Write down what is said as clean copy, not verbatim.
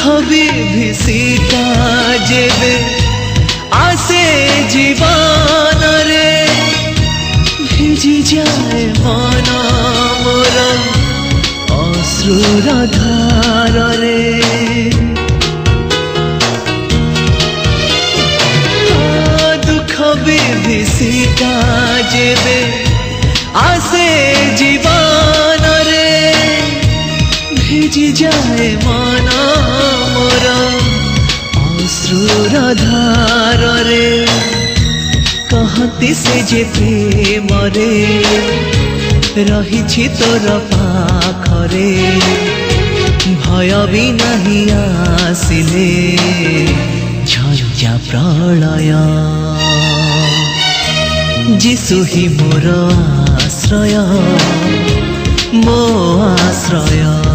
विभीषिका जेबे आसे जीवन रे भिजी जाए मन मोर अश्रुर धार रे दुख विभीषिका जेबे आसे जीवन रे भिजी जाए मन मोर अश्रुर धार रे कहती से जे प्रेम रे रही तोर पाखरे भय भी नहीं आसिले झंझा प्रलय जीशु ही मोर आश्रय मो आश्रय।